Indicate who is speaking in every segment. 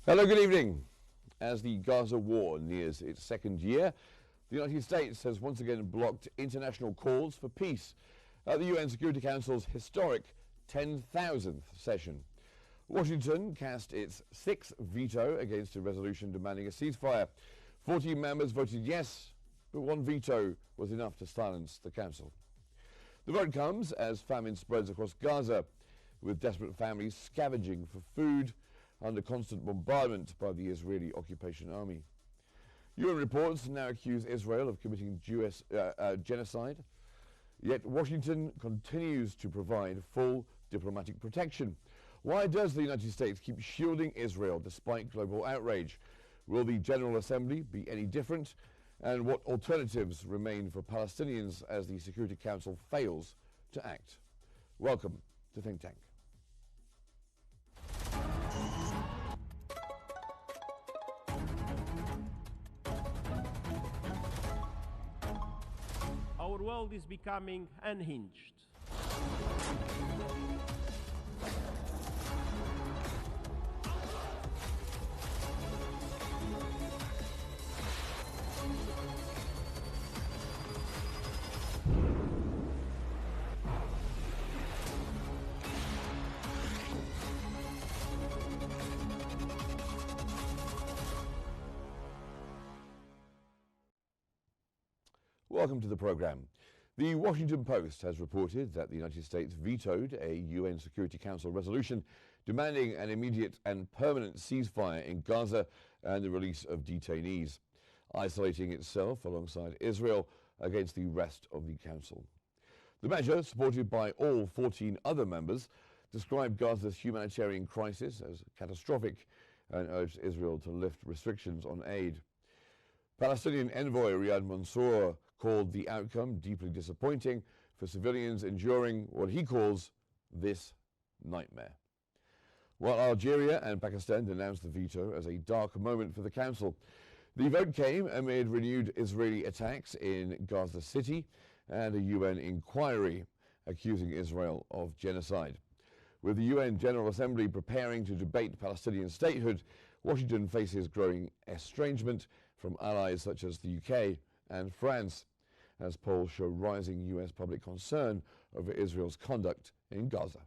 Speaker 1: Hello, good evening. As the Gaza war nears its second year, the United States has once again blocked international calls for peace at the UN Security Council's historic 10,000th session. Washington cast its sixth veto against a resolution demanding a ceasefire. 14 members voted yes, but one veto was enough to silence the council. The vote comes as famine spreads across Gaza, with desperate families scavenging for food under constant bombardment by the Israeli occupation army. UN reports now accuse Israel of committing genocide, yet Washington continues to provide full diplomatic protection. Why does the United States keep shielding Israel despite global outrage? Will the General Assembly be any different? And what alternatives remain for Palestinians as the Security Council fails to act? Welcome to Think Tank.
Speaker 2: Our world is becoming unhinged.
Speaker 1: Welcome to the program. The Washington Post has reported that the United States vetoed a UN Security Council resolution demanding an immediate and permanent ceasefire in Gaza and the release of detainees, isolating itself alongside Israel against the rest of the Council. The measure, supported by all 14 other members, described Gaza's humanitarian crisis as catastrophic and urged Israel to lift restrictions on aid. Palestinian envoy Riyad Mansour called the outcome deeply disappointing for civilians enduring what he calls this nightmare. While Algeria and Pakistan denounced the veto as a dark moment for the Council, the vote came amid renewed Israeli attacks in Gaza City and a UN inquiry accusing Israel of genocide. With the UN General Assembly preparing to debate Palestinian statehood, Washington faces growing estrangement from allies such as the UK and France, as polls show rising US public concern over Israel's conduct in Gaza.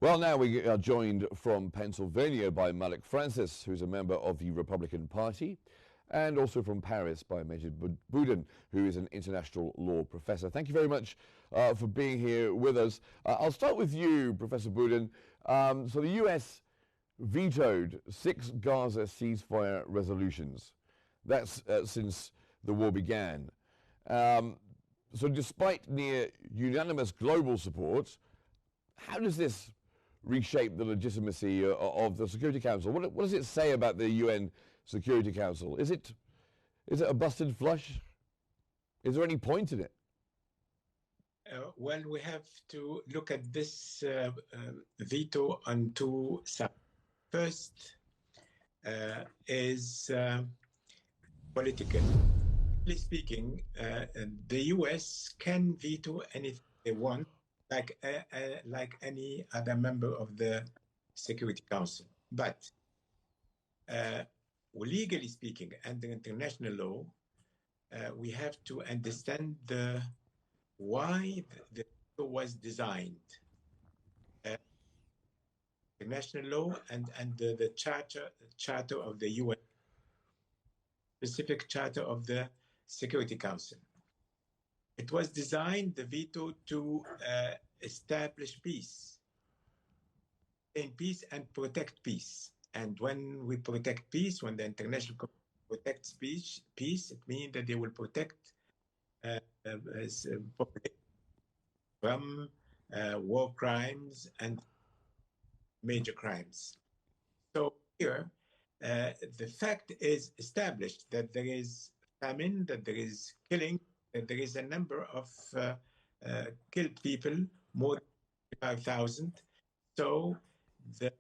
Speaker 1: Well, now we are joined from Pennsylvania by Malik Francis, who's a member of the Republican Party, and also from Paris by Majid Boudin, who is an international law professor. Thank you very much for being here with us. I'll start with you, Professor Boudin. So the US vetoed 6 Gaza ceasefire resolutions. That's since the war began. So despite near unanimous global support, how does this reshape the legitimacy of the Security Council? What does it say about the UN Security Council? Is it a busted flush? Is there any point in it?
Speaker 3: Well, we have to look at this veto on 2 sides. First, is political. Speaking, the U.S. can veto anything they want, like any other member of the Security Council. But legally speaking, under international law, we have to understand why the veto was designed. International law and the charter of the UN, specific charter of the Security Council. It was designed, the veto, to establish peace, maintain peace and protect peace. And when we protect peace, when the international community protects peace, it means that they will protect population from war crimes and major crimes. So here, the fact is established that there is famine, that there is killing, that there is a number of killed people, more than 5,000. So the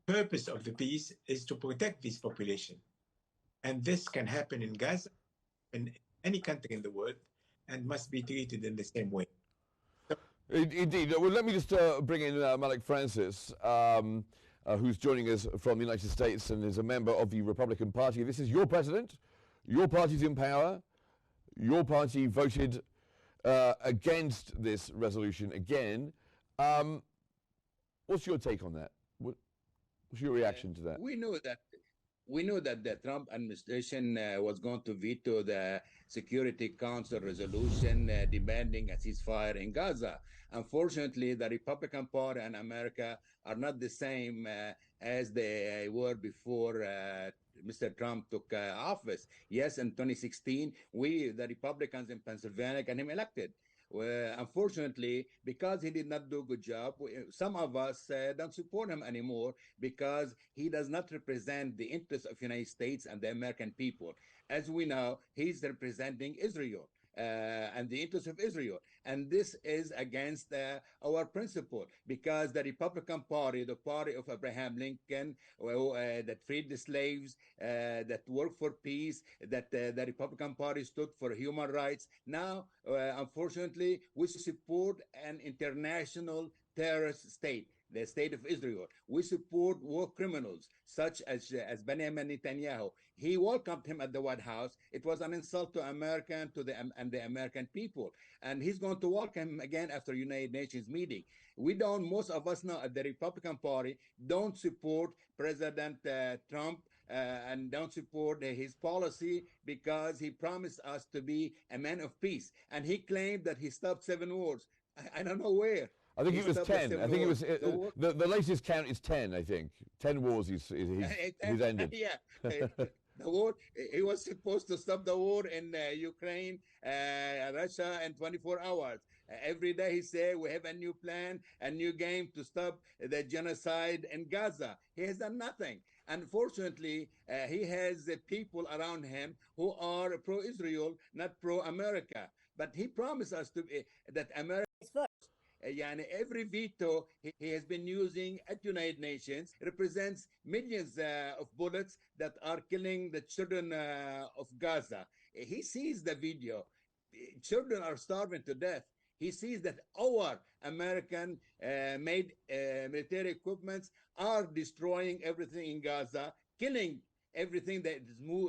Speaker 3: purpose of the peace is to protect this population. And this can happen in Gaza, in any country in the world, and must be treated in the same way.
Speaker 1: Indeed. Well, let me just bring in Malik Francis, who's joining us from the United States and is a member of the Republican Party. This is your president. Your party's in power. Your party voted against this resolution again. What's your take on that? What's your reaction to that?
Speaker 4: We know that the Trump administration was going to veto the Security Council resolution demanding a ceasefire in Gaza. Unfortunately, the Republican Party in America are not the same as they were before Mr. Trump took office. Yes, in 2016, we, the Republicans in Pennsylvania, got him elected. Unfortunately, because he did not do a good job, some of us don't support him anymore because he does not represent the interests of the United States and the American people. As we know, he's representing Israel and the interests of Israel. And this is against our principle because the Republican Party, the party of Abraham Lincoln, that freed the slaves, that worked for peace, that the Republican Party stood for human rights. Now, unfortunately, we support an international terrorist state, the state of Israel. We support war criminals such as Benjamin Netanyahu. He welcomed him at the White House. It was an insult to America and to the American people. And he's going to welcome him again after United Nations meeting. We don't, most of us now at the Republican Party don't support President Trump and don't support his policy because he promised us to be a man of peace. And he claimed that he stopped 7 wars. I don't know where.
Speaker 1: I think it was 10. I think it was the latest count is 10. I think 10 wars he's ended.
Speaker 4: Yeah, the war. He was supposed to stop the war in Ukraine, Russia, in 24 hours. Every day he said we have a new plan, a new game to stop the genocide in Gaza. He has done nothing. Unfortunately, he has people around him who are pro-Israel, not pro-America. But he promised us that America is first. Every veto he has been using at United Nations represents millions of bullets that are killing the children of Gaza. He sees the video. Children are starving to death. He sees that our American made military equipments are destroying everything in Gaza, killing everything that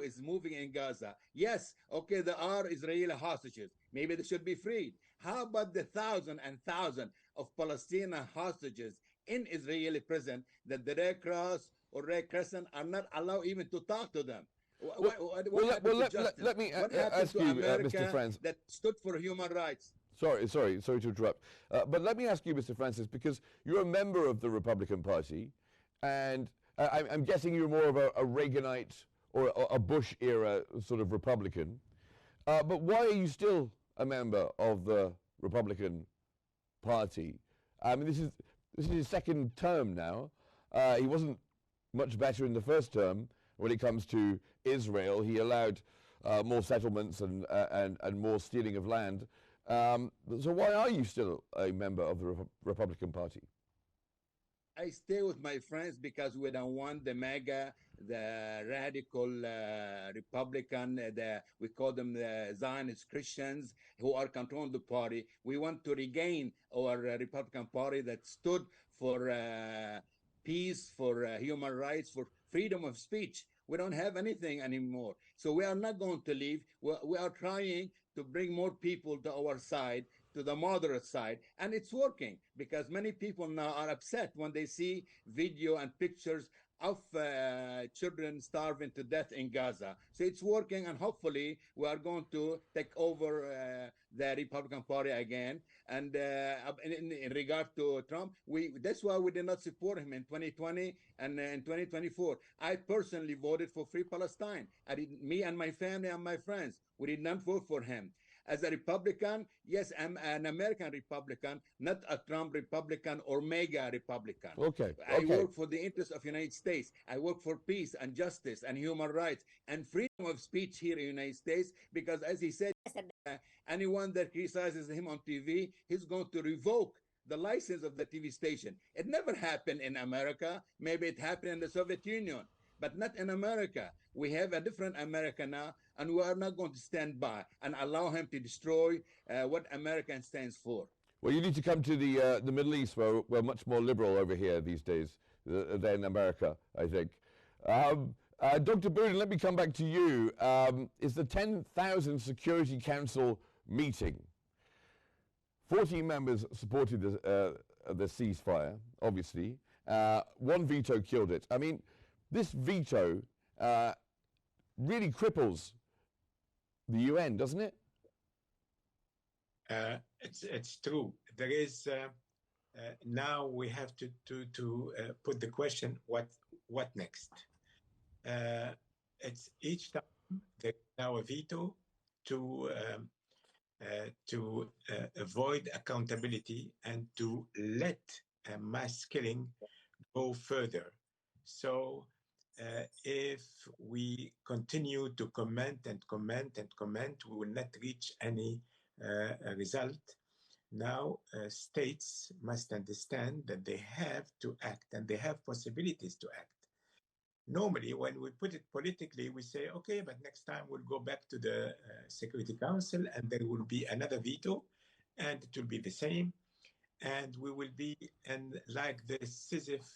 Speaker 4: is moving in Gaza. Yes, okay, there are Israeli hostages. Maybe they should be freed. How about the thousands and thousands of Palestinian hostages in Israeli prison that the Red Cross or Red Crescent are not allowed even to talk to them?
Speaker 1: Let me ask you, Mr. Francis,
Speaker 4: that stood for human rights.
Speaker 1: Sorry to interrupt. But let me ask you, Mr. Francis, because you're a member of the Republican Party, and I'm guessing you're more of a Reaganite or a Bush-era sort of Republican. But why are you still a member of the Republican Party? I mean, this is his second term now. He wasn't much better in the first term when it comes to Israel. He allowed more settlements and more stealing of land. So why are you still a member of the Republican Party?
Speaker 4: I stay with my friends because we don't want the MAGA, the radical Republican, we call them the Zionist Christians who are controlling the party. We want to regain our Republican Party that stood for peace, for human rights, for freedom of speech. We don't have anything anymore. So we are not going to leave. We are trying to bring more people to our side, to the moderate side, and it's working because many people now are upset when they see video and pictures of children starving to death in Gaza. So it's working, and hopefully we are going to take over the Republican Party again. And in regard to Trump, that's why we did not support him in 2020 and in 2024. I personally voted for Free Palestine. Me and my family and my friends, we did not vote for him. As a Republican, yes, I'm an American Republican, not a Trump Republican or MAGA Republican.
Speaker 1: Okay.
Speaker 4: I work for the interests of the United States. I work for peace and justice and human rights and freedom of speech here in the United States because, as he said, anyone that criticizes him on TV, he's going to revoke the license of the TV station. It never happened in America. Maybe it happened in the Soviet Union, but not in America. We have a different America now, and we are not going to stand by and allow him to destroy what America stands for.
Speaker 1: Well, you need to come to the Middle East, where we're much more liberal over here these days than America, I think. Dr. Boone, let me come back to you. Is the 10,000 Security Council meeting? 14 members supported the ceasefire, obviously. One veto killed it. I mean, this veto really cripples the UN, doesn't it?
Speaker 3: It's true. There is now we have to put the question: what next? It's each time there's now a veto to avoid accountability and to let mass killing go further. So if we continue to comment and comment and comment, we will not reach any result. Now, states must understand that they have to act and they have possibilities to act. Normally, when we put it politically, we say, okay, but next time we'll go back to the Security Council and there will be another veto and it will be the same. And we will be like the Sisyph,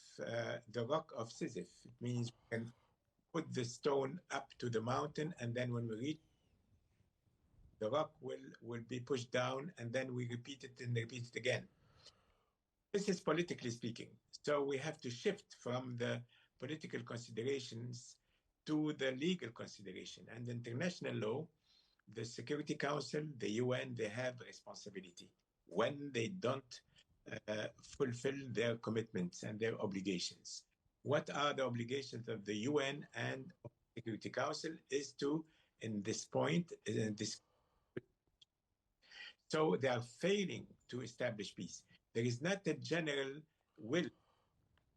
Speaker 3: the rock of Sisyph. It means we can put the stone up to the mountain, and then when we reach, the rock will be pushed down, and then we repeat it and repeat it again. This is politically speaking. So we have to shift from the political considerations to the legal consideration. And international law, the Security Council, the UN, they have responsibility when they don't fulfill their commitments and their obligations. What are the obligations of the UN and of the Security Council is to, in this point, so they are failing to establish peace. There is not a general will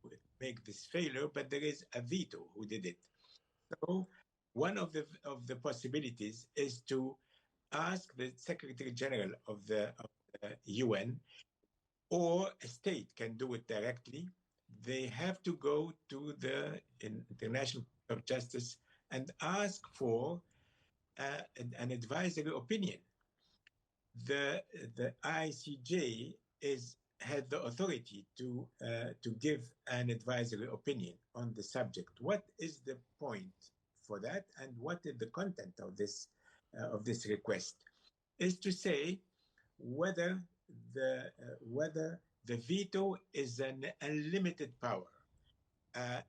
Speaker 3: to make this failure, but there is a veto who did it. So one of the possibilities is to ask the Secretary General of the UN, or a state can do it directly. They have to go to the International Court of Justice and ask for an advisory opinion. The ICJ had the authority to give an advisory opinion on the subject. What is the point for that, and what is the content of this request? Is to say whether the veto is an unlimited power.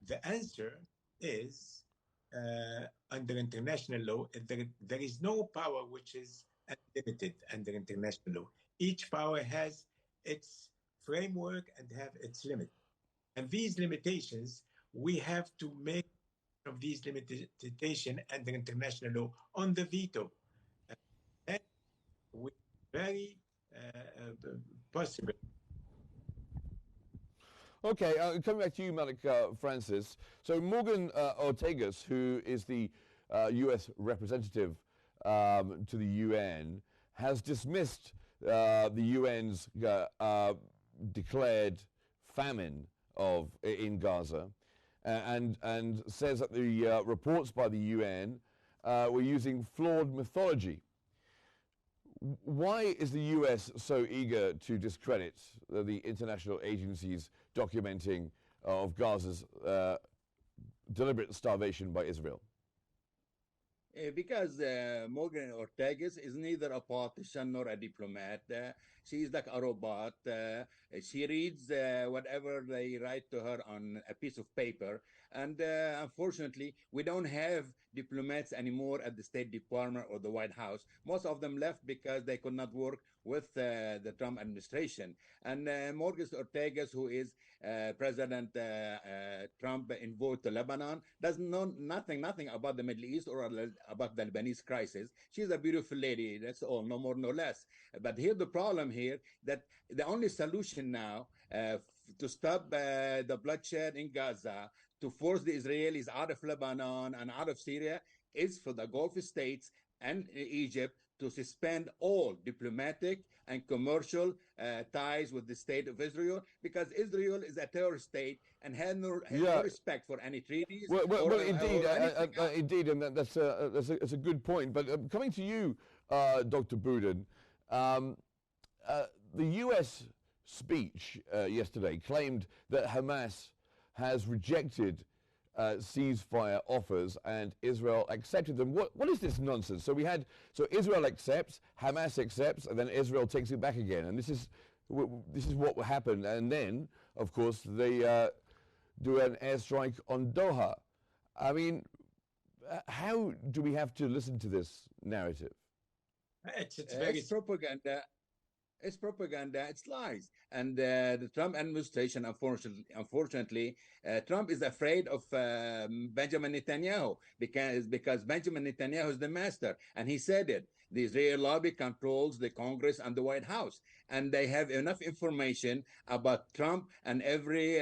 Speaker 3: The answer is under international law, there is no power which is unlimited under international law. Each power has its framework and have its limit. And these limitations, we have to make of these limitations under international law on the veto. And we very possible.
Speaker 1: Okay, coming back to you, Malik Francis. So Morgan Ortagus, who is the U.S. representative to the UN, has dismissed the UN's declared famine in Gaza, and says that the reports by the UN were using flawed methodology. Why is the US so eager to discredit the international agencies documenting of Gaza's deliberate starvation by Israel?
Speaker 4: Because Morgan Ortagus is neither a politician nor a diplomat. She is like a robot. She reads whatever they write to her on a piece of paper. And unfortunately, we don't have diplomats anymore at the State Department or the White House. Most of them left because they could not work with the Trump administration. And Morgan Ortagus, who is President Trump envoy to Lebanon, does know nothing about the Middle East or about the Lebanese crisis. She's a beautiful lady, that's all, no more, no less. But here the problem here, that the only solution now to stop the bloodshed in Gaza, to force the Israelis out of Lebanon and out of Syria, is for the Gulf states and Egypt to suspend all diplomatic and commercial ties with the state of Israel, because Israel is a terrorist state and has no respect for any treaties.
Speaker 1: Indeed, and that's a good point. But coming to you, Dr. Boudin, the U.S. speech yesterday claimed that Hamas has rejected ceasefire offers and Israel accepted them. What is this nonsense? So Israel accepts, Hamas accepts, and then Israel takes it back again. And this is what happened. And then, of course, they do an airstrike on Doha. I mean, how do we have to listen to this narrative?
Speaker 3: It's very
Speaker 4: propaganda. It's propaganda, it's lies. And the Trump administration, unfortunately, Trump is afraid of Benjamin Netanyahu because Benjamin Netanyahu is the master. And he said it. The Israeli lobby controls the Congress and the White House. And they have enough information about Trump and every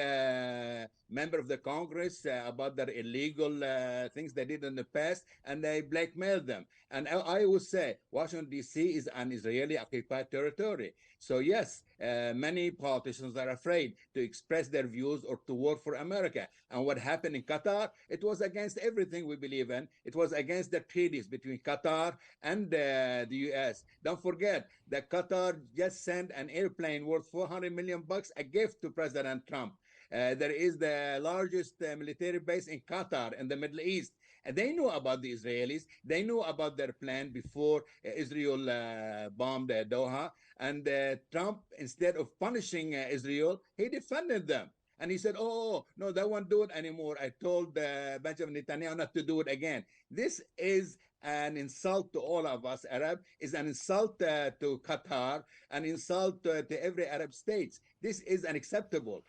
Speaker 4: member of the Congress about their illegal things they did in the past, and they blackmail them. And I would say Washington, D.C. is an Israeli-occupied territory. So yes, many politicians are afraid to express their views or to work for America. And what happened in Qatar, it was against everything we believe in. It was against the treaties between Qatar and the U.S. Don't forget that Qatar just sent an airplane worth $400 million, a gift to President Trump. There is the largest military base in Qatar in the Middle East. They knew about the Israelis. They knew about their plan before Israel bombed Doha. And Trump, instead of punishing Israel, he defended them. And he said, oh, no, they won't do it anymore. I told Benjamin Netanyahu not to do it again. This is an insult to all of us Arab, is an insult to Qatar, an insult to every Arab states. This is unacceptable.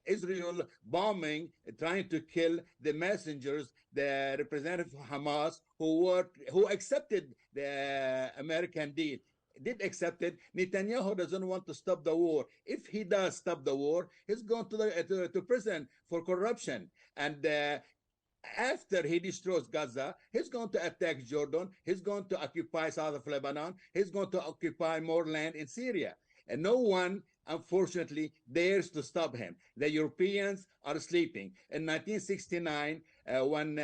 Speaker 4: Israel bombing, trying to kill the messengers, the representative of Hamas, who accepted the American deal. Did accept it. Netanyahu doesn't want to stop the war. If he does stop the war, he's going to prison for corruption. And after he destroys Gaza, he's going to attack Jordan. He's going to occupy south of Lebanon. He's going to occupy more land in Syria. And no one, unfortunately, dares to stop him. The Europeans are sleeping. In 1969, when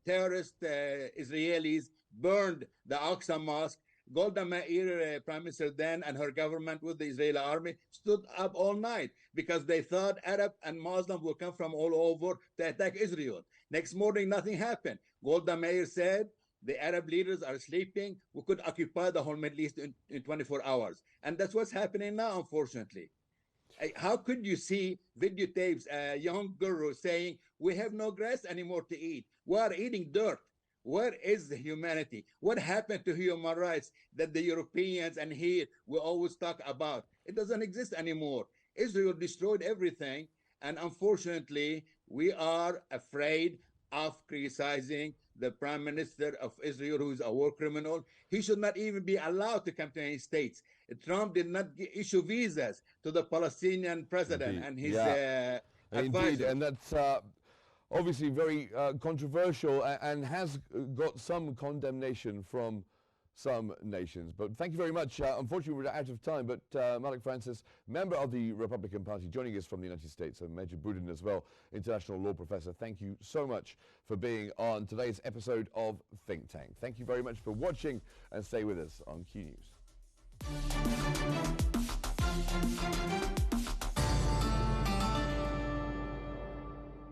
Speaker 4: terrorist Israelis burned the Aqsa Mosque, Golda Meir, Prime Minister then, and her government with the Israeli army stood up all night because they thought Arab and Muslim will come from all over to attack Israel. Next morning, nothing happened. Golda Meir said, the Arab leaders are sleeping. We could occupy the whole Middle East in 24 hours. And that's what's happening now, unfortunately. How could you see videotapes, a young guru saying, we have no grass anymore to eat. We are eating dirt. Where is the humanity? What happened to human rights that the Europeans and here we always talk about? It doesn't exist anymore. Israel destroyed everything. And unfortunately, we are afraid of criticizing the Prime Minister of Israel, who is a war criminal. He should not even be allowed to come to any states. Trump did not issue visas to the Palestinian president and his advisors.
Speaker 1: Indeed, and that's obviously very controversial and has got some condemnation from some nations. But thank you very much. Unfortunately, we're out of time, but Malik Francis, member of the Republican Party, joining us from the United States, and Major Boudin as well, international law professor. Thank you so much for being on today's episode of Think Tank. Thank you very much for watching, and stay with us on Q News.